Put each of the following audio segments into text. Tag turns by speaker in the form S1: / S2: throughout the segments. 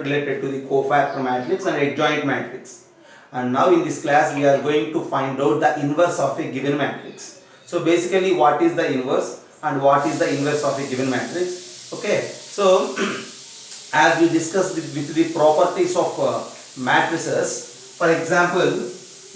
S1: related to the cofactor matrix and adjoint matrix. And now in this class we are going to find out the inverse of a given matrix. So basically what is the inverse and what is the inverse of a given matrix? Okay, so as we discussed with the properties of matrices, for example,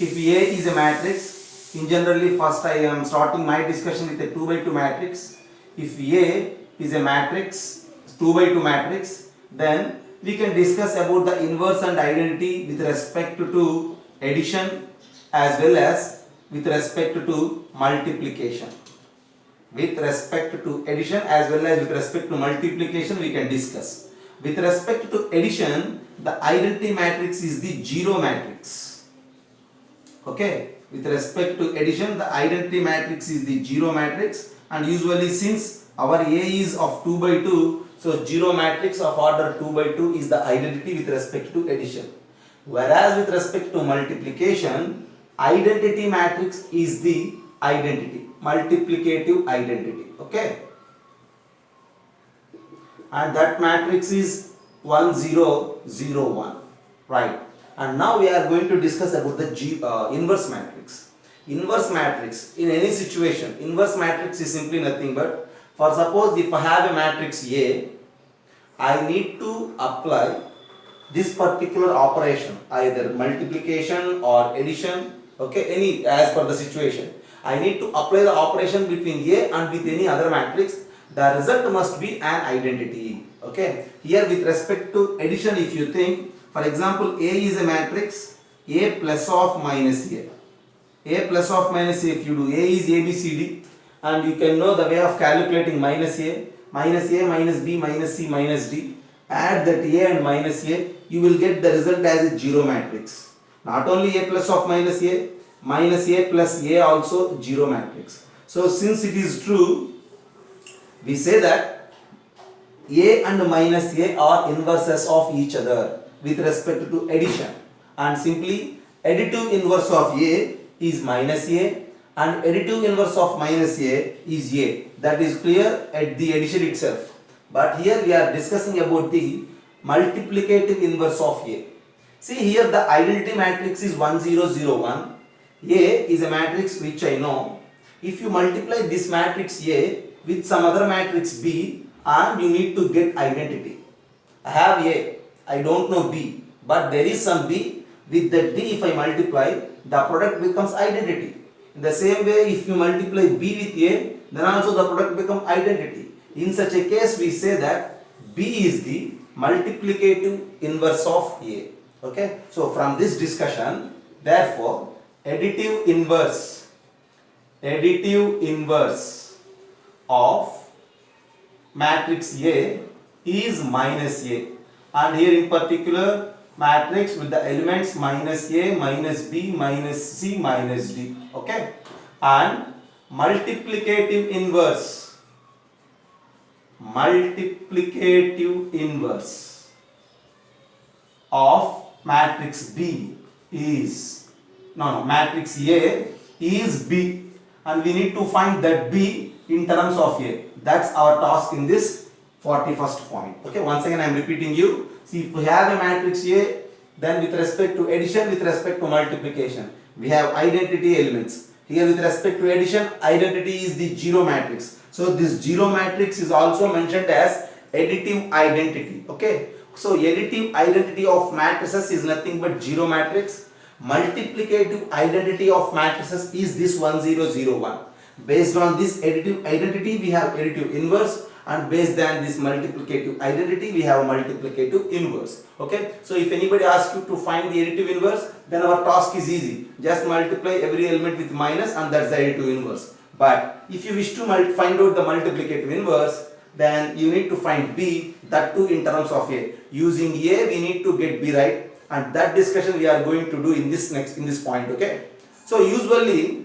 S1: if A is a matrix, in generally first I am starting my discussion with a 2 by 2 matrix. If A is a matrix, 2 by 2 matrix, then we can discuss about the inverse and identity with respect to addition as well as with respect to multiplication. With respect to addition as well as with respect to multiplication we can discuss. With respect to addition, the identity matrix is the zero matrix. Okay, with respect to addition, the identity matrix is the zero matrix, and usually since our A is of 2 by 2, so zero matrix of order 2 by 2 is the identity with respect to addition. Whereas with respect to multiplication, identity matrix is the identity, multiplicative identity. Okay, and that matrix is 1 0 0 1, right? And now we are going to discuss about the inverse matrix. Inverse matrix in any situation, inverse matrix is simply nothing but, for suppose if I have a matrix A, I need to apply this particular operation, either multiplication or addition, okay, any as per the situation. I need to apply the operation between A and with any other matrix. The result must be an identity. Okay, here with respect to addition, if you think, for example, A is a matrix, A plus of minus A. A plus of minus A, if you do, A is ABCD, and you can know the way of calculating minus A, minus B, minus C, minus D. Add that A and minus A, you will get the result as a zero matrix. Not only A plus of minus A plus A also zero matrix. So since it is true, we say that A and minus A are inverses of each other with respect to addition, and simply additive inverse of A is minus A and additive inverse of minus A is A. That is clear at the addition itself. But here we are discussing about the multiplicative inverse of A. See here the identity matrix is 1 0 0 1. A is a matrix which I know. If you multiply this matrix A with some other matrix B, and you need to get identity. I have A, I don't know B, but there is some B. With that B, if I multiply, the product becomes identity. In the same way, if you multiply B with A, then also the product becomes identity. In such a case, we say that B is the multiplicative inverse of A. Okay, so from this discussion, therefore, additive inverse of matrix A is minus A, and here in particular matrix with the elements minus A, minus B, minus C, minus D. Okay, and multiplicative inverse of matrix B is matrix A is B, and we need to find that B in terms of A. That's our task in this 41st point. Okay, once again I am repeating you. See, if we have a matrix A, then with respect to addition, with respect to multiplication, we have identity elements. Here with respect to addition, identity is the zero matrix. So this zero matrix is also mentioned as additive identity. Okay, so additive identity of matrices is nothing but zero matrix. Multiplicative identity of matrices is this 1 0 0 1. Based on this additive identity, we have additive inverse, and based on this multiplicative identity, we have multiplicative inverse. Okay, so if anybody asks you to find the additive inverse, then our task is easy. Just multiply every element with minus, and that's the additive inverse. But if you wish to find out the multiplicative inverse, then you need to find B, that too in terms of A. Using A, we need to get B right, and that discussion we are going to do in this point. Okay, so usually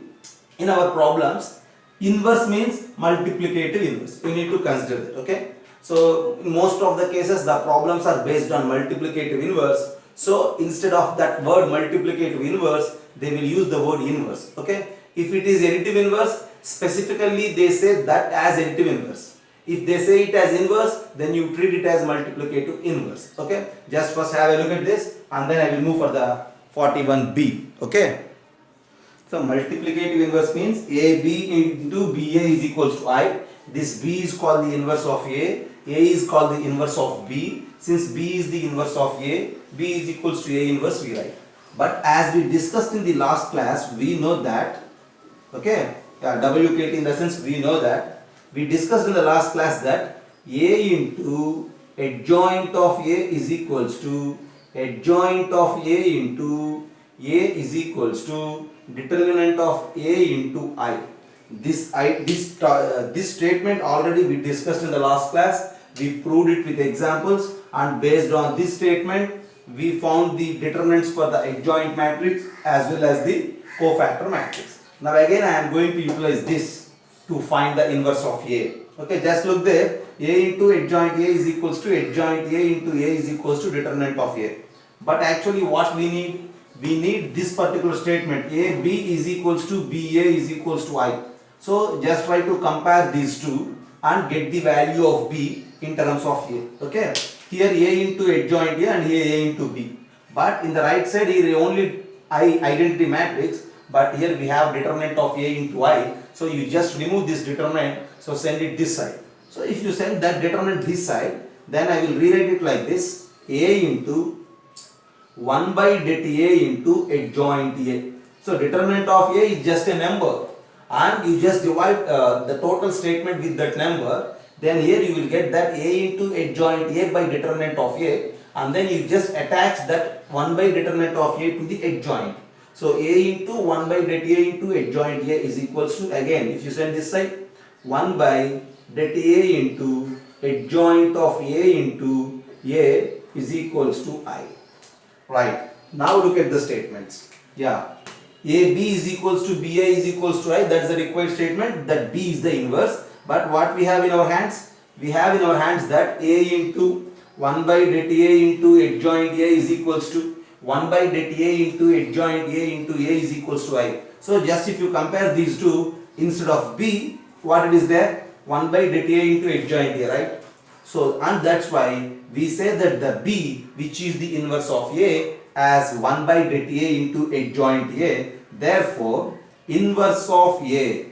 S1: in our problems, inverse means multiplicative inverse. You need to consider that. Okay, so in most of the cases the problems are based on multiplicative inverse. So instead of that word multiplicative inverse, they will use the word inverse. Okay, if it is additive inverse, specifically they say that as additive inverse. If they say it as inverse, then you treat it as multiplicative inverse. Okay, just first have a look at this and then I will move for the 41b. Okay, so multiplicative inverse means AB into BA is equals to I. This B is called the inverse of A is called the inverse of B. Since B is the inverse of A, B is equals to A inverse we write. But as we discussed in the last class, we know that, okay, WKT in the sense we know that, we discussed in the last class that A into adjoint of A is equals to adjoint of A into A is equals to determinant of A into I. This statement already we discussed in the last class. We proved it with examples, and based on this statement we found the determinants for the adjoint matrix as well as the cofactor matrix. Now again I am going to utilize this to find the inverse of A. Okay, just look there. A into adjoint A is equals to adjoint A into A is equals to determinant of A. But actually what we need this particular statement, AB is equals to BA is equals to I. So just try to compare these two and get the value of B in terms of A. Okay, here A into adjoint A and here A into B. But in the right side here only I identity matrix, but here we have determinant of A into I. So you just remove this determinant, so send it this side. So if you send that determinant this side, then I will rewrite it like this: A into 1 by det A into adjoint A. So determinant of A is just a number, and you just divide the total statement with that number. Then here you will get that A into adjoint A by determinant of A, and then you just attach that 1 by determinant of A to the adjoint. So A into 1 by det A into adjoint A is equals to, again if you send this side, 1 by det A into adjoint of A into A is equals to I. Right, now look at the statements. Yeah, AB is equals to BA is equals to I, that's the required statement, that B is the inverse. But what we have in our hands? We have in our hands that A into 1 by det A into adjoint A is equals to 1 by det A into adjoint A into A is equals to I. So just if you compare these two, instead of B, what it is there? 1 by det A into adjoint A, right? So, and that's why we say that the B, which is the inverse of A, as 1 by det A into adjoint A. Therefore, inverse of A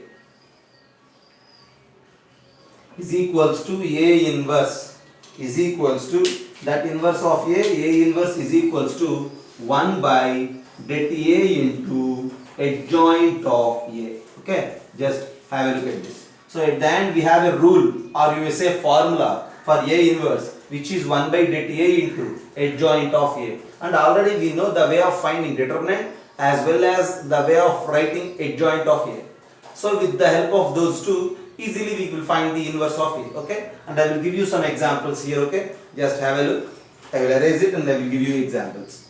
S1: is equals to A inverse is equals to, that inverse of A inverse is equals to 1 by det A into adjoint of A. Okay, just have a look at this. So at the end we have a rule, or you may say formula for A inverse, which is 1 by det A into adjoint of A. And already we know the way of finding determinant as well as the way of writing adjoint of A. So with the help of those two, easily we will find the inverse of A. Okay, and I will give you some examples here. Okay, just have a look. I will erase it and I will give you examples.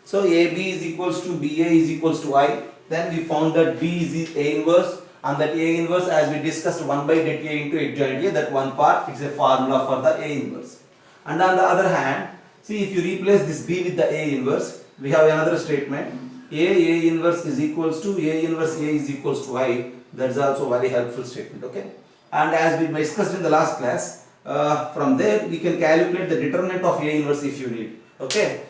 S1: So AB is equals to BA is equals to I. Then we found that B is A inverse, and that A inverse, as we discussed, 1 by det A into adjoint A, that one part, it's a formula for the A inverse. And on the other hand, see, if you replace this B with the A inverse, we have another statement: A inverse is equals to A inverse A is equals to I. That's also very helpful statement. Okay, and as we discussed in the last class, from there we can calculate the determinant of A inverse if you need. Okay,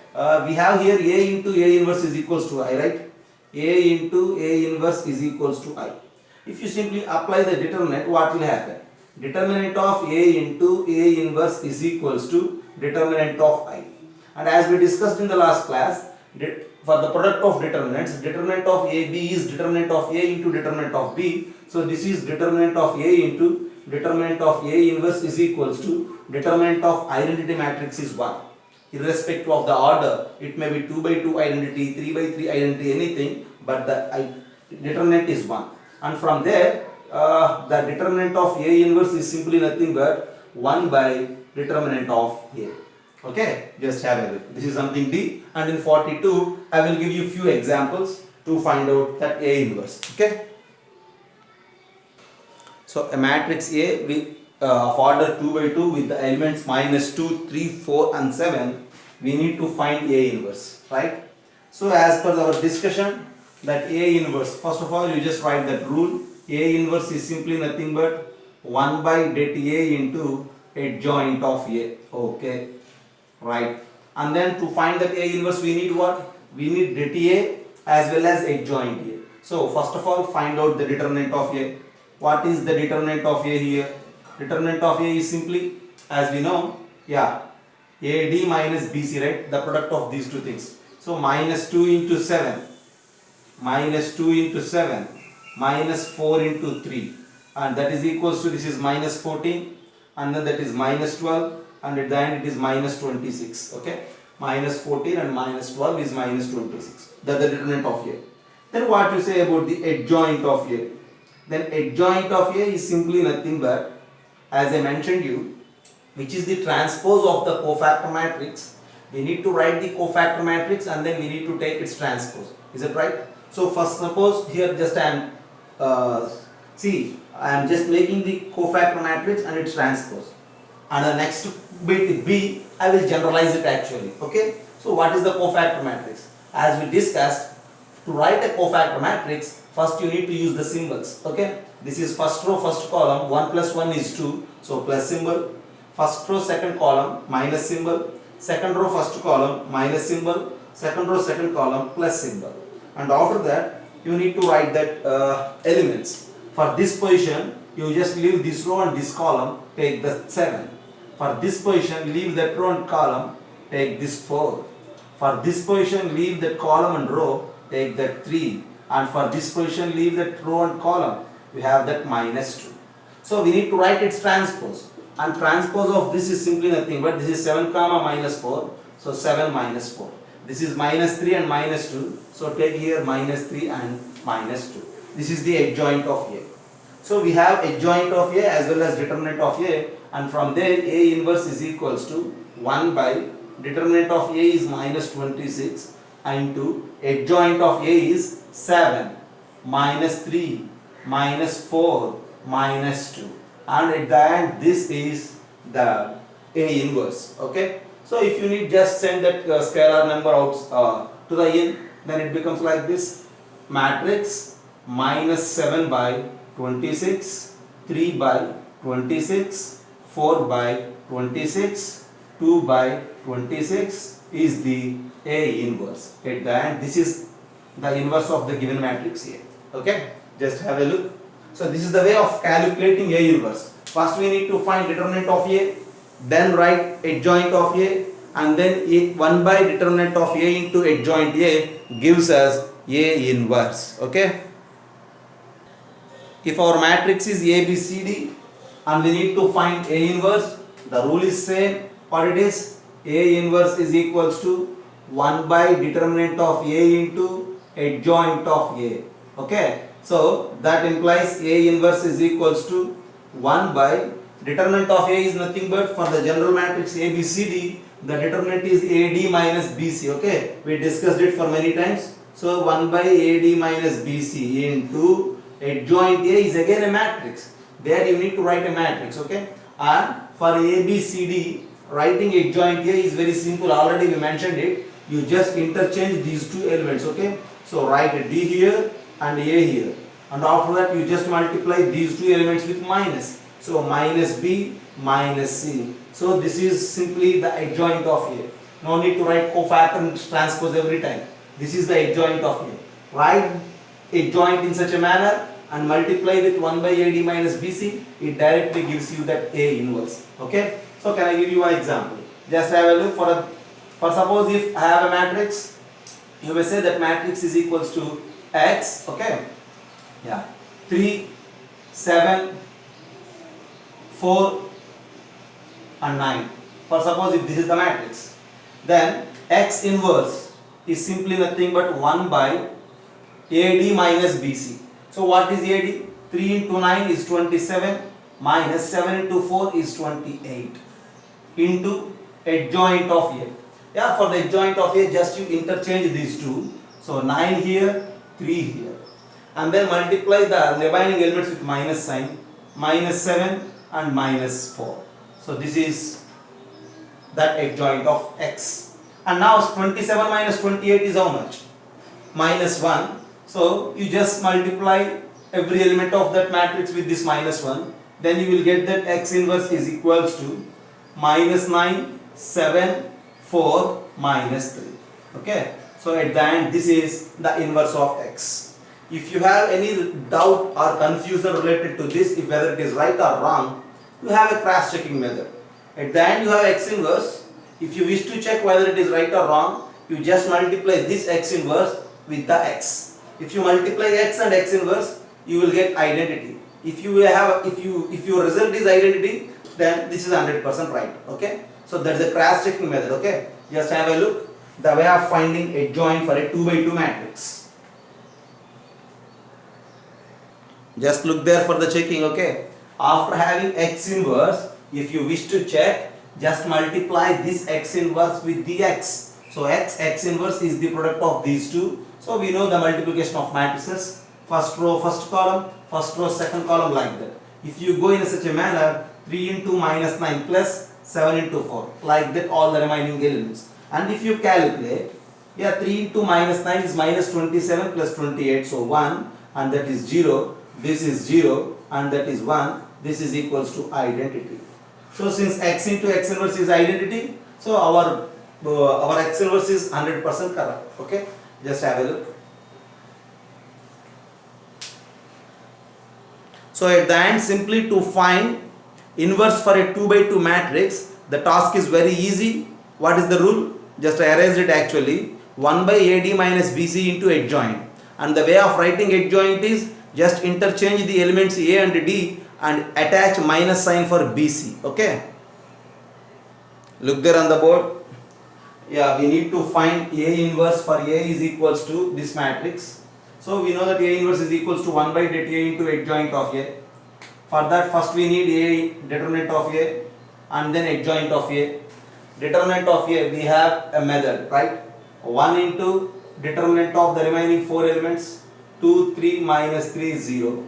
S1: we have here A into A inverse is equals to I, right? A into A inverse is equals to I. If you simply apply the determinant, what will happen? Determinant of A into A inverse is equals to determinant of I. And as we discussed in the last class, for the product of determinants, determinant of AB is determinant of A into determinant of B. So this is determinant of A into determinant of A inverse is equals to determinant of identity matrix is 1. Irrespective of the order, it may be 2 by 2 identity, 3 by 3 identity, anything, but the determinant is 1. And from there, the determinant of A inverse is simply nothing but 1 by determinant of A. Okay, just have a look. This is something D, and in 42, I will give you few examples to find out that A inverse. Okay. So a matrix A with of order 2 by 2 with the elements minus 2, 3, 4 and 7, we need to find A inverse, right? So as per our discussion, that A inverse. First of all, you just write that rule. A inverse is simply nothing but 1 by det A into adjoint of A. Okay, right. And then to find that A inverse, we need what? We need det A as well as adjoint A. So first of all, find out the determinant of A. What is the determinant of A here? Determinant of A is simply, as we know, yeah, AD minus BC, right? The product of these two things. So minus 2 into 7, minus 2 into 7, minus 4 into 3, and that is equals to, this is minus 14, and then that is minus 12, and at the end it is minus 26. Okay, minus 14 and minus 12 is minus 26. That is the determinant of A. Then what you say about the adjoint of A? Then adjoint of A is simply nothing but, as I mentioned you, which is the transpose of the cofactor matrix. We need to write the cofactor matrix and then we need to take its transpose. Is it right? So first, suppose here just I am just making the cofactor matrix and its transpose. And the next bit B, I will generalize it actually. Okay. So what is the cofactor matrix? As we discussed, to write a cofactor matrix, first you need to use the symbols. Okay. This is first row, first column. 1 plus 1 is 2. So plus symbol. First row, second column, minus symbol. Second row, first column, minus symbol. Second row, second column, plus symbol. And after that, you need to write that elements. For this position, you just leave this row and this column, take the 7. For this position, leave that row and column, take this 4. For this position, leave that column and row, take that 3. And for this position, leave that row and column, we have that minus 2. So we need to write its transpose. And transpose of this is simply nothing but, this is 7 comma minus 4. So 7 minus 4. This is minus 3 and minus 2. So take here minus 3 and minus 2. This is the adjoint of A. So we have adjoint of A as well as determinant of A. And from there A inverse is equals to 1 by determinant of A is minus 26 into adjoint of A is 7 minus 3 minus 4 minus 2. And at the end this is the A inverse. Okay. So if you need, just send that scalar number out to the in, then it becomes like this: matrix minus 7 by 26, 3 by 26, 4 by 26, 2 by 26 is the A inverse. At the end, this is the inverse of the given matrix here. Okay, just have a look. So this is the way of calculating A inverse. First we need to find determinant of A, then write adjoint of A, and then 1 by determinant of A into adjoint A gives us A inverse. Okay. If our matrix is ABCD and we need to find A inverse, the rule is same. What it is? A inverse is equals to 1 by determinant of A into adjoint of A. Okay. So that implies A inverse is equals to 1 by determinant of A is nothing but, for the general matrix ABCD, the determinant is AD minus BC. Okay, we discussed it for many times. So 1 by AD minus BC into adjoint A is again a matrix. There you need to write a matrix. Okay, and for ABCD, writing adjoint A is very simple. Already we mentioned it. You just interchange these two elements. Okay, so write a D here and A here, and after that you just multiply these two elements with minus. So minus B minus C. So this is simply the adjoint of A. No need to write cofactor and transpose every time. This is the adjoint of A. Write adjoint in such a manner and multiply with 1 by AD minus BC. It directly gives you that A inverse. Okay. So can I give you an example? Just have a look for suppose if I have a matrix, you may say that matrix is equals to X. Okay. Yeah. 3, 7, 4 and 9. For suppose if this is the matrix, then X inverse is simply nothing but 1 by AD minus BC. So what is AD? 3 into 9 is 27 minus 7 into 4 is 28 into adjoint of A. Yeah, for the adjoint of A, just you interchange these two. So 9 here, 3 here. And then multiply the remaining elements with minus sign, minus 7 and minus 4. So this is that adjoint of X. And now 27 minus 28 is how much? Minus 1. So you just multiply every element of that matrix with this minus 1. Then you will get that x inverse is equals to minus 9, 7, 4, minus 3. Okay. So at the end, this is the inverse of x. If you have any doubt or confusion related to this, if whether it is right or wrong, you have a cross checking method. At the end, you have x inverse. If you wish to check whether it is right or wrong, you just multiply this x inverse with the x. If you multiply x and x inverse, you will get identity. If your result is identity, then this is 100% right. Okay. So that's the cross checking method. Okay. Just have a look. The way of finding adjoint for a 2 by 2 matrix. Just look there for the checking. Okay. After having x inverse, if you wish to check, just multiply this x inverse with the x. So x inverse is the product of these two. So we know the multiplication of matrices. First row, first column, first row, second column, like that. If you go in such a manner, 3 into minus 9 plus 7 into 4, like that all the remaining elements. And if you calculate, 3 into minus 9 is minus 27 plus 28, so 1, and that is 0, this is 0, and that is 1, this is equals to identity. So since x into x inverse is identity, so our x inverse is 100% correct. Okay, just have a look. So at the end, simply to find inverse for a 2 by 2 matrix, the task is very easy. What is the rule? Just I erased it actually. 1 by AD minus BC into adjoint. And the way of writing adjoint is just interchange the elements A and D and attach minus sign for BC. Okay. Look there on the board. Yeah, we need to find A inverse for A is equals to this matrix. So we know that A inverse is equals to 1 by det A into adjoint of A. For that, first we need A determinant of A and then adjoint of A. Determinant of A, we have a method, right? 1 into determinant of the remaining 4 elements, 2, 3, minus 3, 0.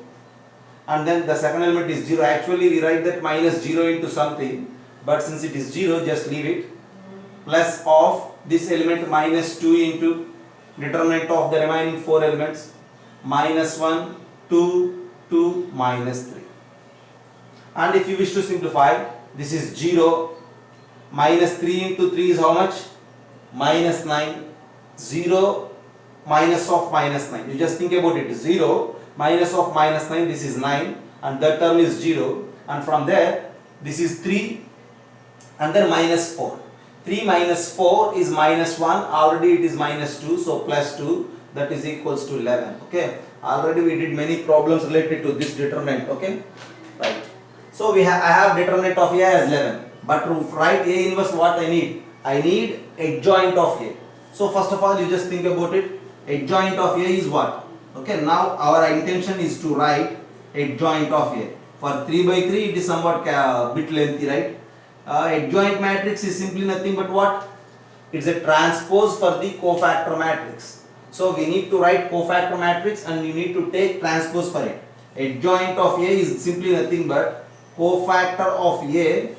S1: And then the second element is 0. Actually, we write that minus 0 into something, but since it is 0, just leave it. Plus of this element minus 2 into determinant of the remaining 4 elements, minus 1, 2, 2, minus 3. And if you wish to simplify, this is 0, minus 3 into 3 is how much? Minus 9, 0, minus of minus 9. You just think about it, 0, minus of minus 9, this is 9, and that term is 0, and from there, this is 3, and then minus 4. 3 minus 4 is minus 1, already it is minus 2, so plus 2, that is equals to 11. Okay, already we did many problems related to this determinant. Okay, right. So I have determinant of A as 11, but to write A inverse, what I need? I need adjoint of A. So first of all, you just think about it. Adjoint of A is what? Okay, now our intention is to write adjoint of A. For 3 by 3, it is somewhat bit lengthy, right? Adjoint matrix is simply nothing but what? It's a transpose for the cofactor matrix. So we need to write cofactor matrix and you need to take transpose for it. Adjoint of A is simply nothing but cofactor of A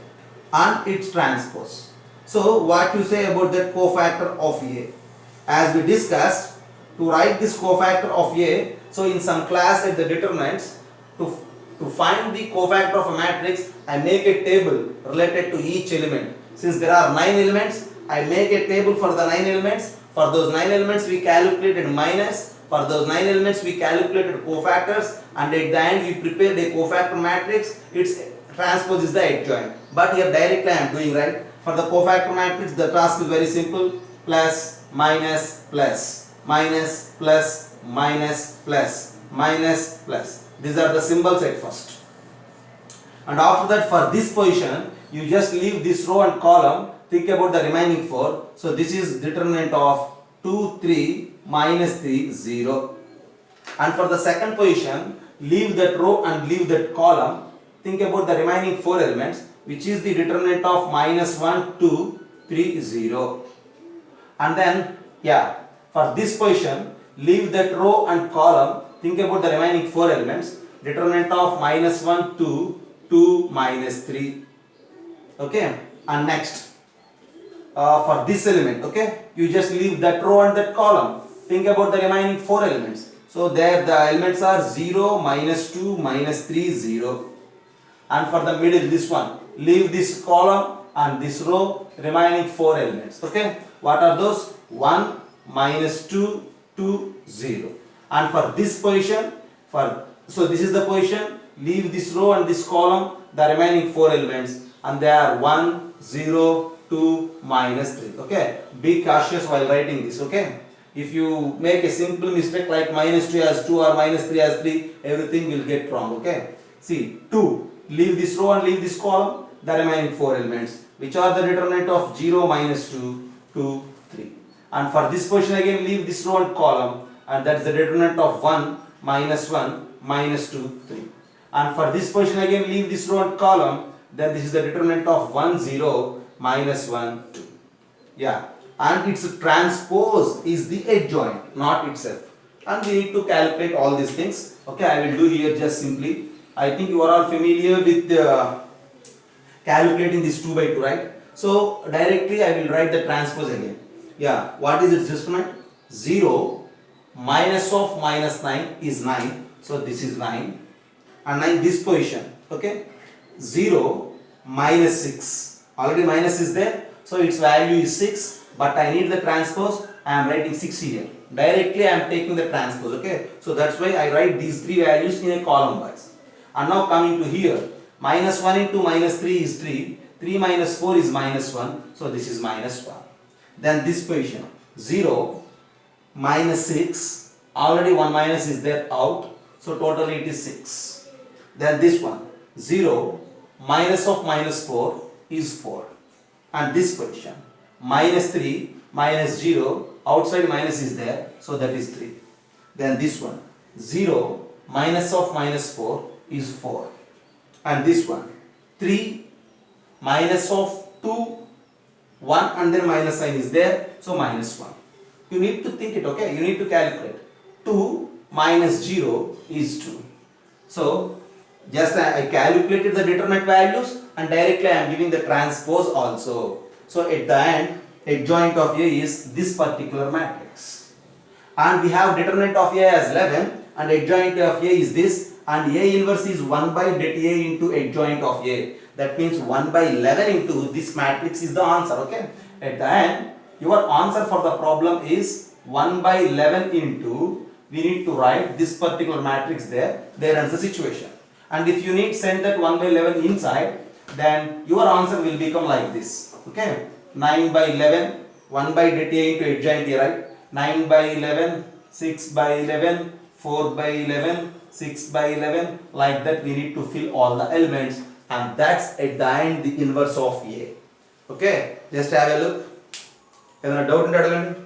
S1: and its transpose. So what you say about that cofactor of A? As we discussed, to write this cofactor of A, so in some class at the determinants, to find the cofactor of a matrix, I make a table related to each element. Since there are 9 elements, I make a table for the 9 elements. For those 9 elements, we calculated minus. For those 9 elements, we calculated cofactors, and at the end, we prepared a cofactor matrix. Its transpose is the adjoint. But here directly I am doing, right. For the cofactor matrix, the task is very simple: plus, minus, plus, minus, plus, minus, plus, minus, plus. These are the symbols at first. And after that, for this position, you just leave this row and column. Think about the remaining 4. So this is determinant of 2, 3, minus 3, 0. And for the second position, leave that row and leave that column. Think about the remaining 4 elements, which is the determinant of minus 1, 2, 3, 0. And then, for this position, leave that row and column. Think about the remaining 4 elements. Determinant of minus 1, 2, 2, minus 3. Okay. And next, for this element, okay, you just leave that row and that column. Think about the remaining 4 elements. So there the elements are 0, minus 2, minus 3, 0. And for the middle, this one, leave this column and this row, remaining 4 elements. Okay, what are those? 1, minus 2, 2, 0. And for this position, so this is the position, leave this row and this column, the remaining 4 elements, and they are 1, 0, 2, minus 3. Okay, be cautious while writing this. Okay, if you make a simple mistake like minus 2 as 2 or minus 3 as 3, everything will get wrong. Okay, see, 2, leave this row and leave this column, the remaining 4 elements, which are the determinant of 0, minus 2, 2, 3. And for this position again, leave this row and column, and that is the determinant of 1, minus 1, minus 2, 3. And for this position again, leave this row and column, then this is the determinant of 1, 0, minus 1, 2. Yeah, and its transpose is the adjoint, not itself. And we need to calculate all these things. Okay, I will do here just simply. I think you are all familiar with calculating this 2 by 2, right? So directly I will write the transpose again. Yeah, what is its determinant? 0 minus of minus 9 is 9. So this is 9. And 9 this position. Okay, 0 minus 6. Already minus is there. So its value is 6. But I need the transpose. I am writing 6 here. Directly I am taking the transpose. Okay, so that's why I write these 3 values in a column wise. And now coming to here, minus 1 into minus 3 is 3. 3 minus 4 is minus 1. So this is minus 1. Then this position, 0 minus 6. Already 1 minus is there out. So totally it is 6. Then this one, 0 minus of minus 4 is 4. And this position, minus 3 minus 0. Outside minus is there. So that is 3. Then this one, 0 minus of minus 4 is 4. And this one, 3 minus of 2, 1 and then minus sign is there. So minus 1. You need to think it, okay? You need to calculate. 2 minus 0 is 2. So just I calculated the determinant values and directly I am giving the transpose also. So at the end, adjoint of A is this particular matrix. And we have determinant of A as 11 and adjoint of A is this, and A inverse is 1 by det A into adjoint of A. That means 1 by 11 into this matrix is the answer. Okay. At the end, your answer for the problem is 1 by 11 into, we need to write this particular matrix there. There ends the situation. And if you need send that 1 by 11 inside, then your answer will become like this. Okay. 9 by 11, 1 by det A into adjoint A, right? 9 by 11, 6 by 11, 4 by 11, 6 by 11. Like that we need to fill all the elements, and that's at the end the inverse of A. Okay. Just have a look. Any doubt in that?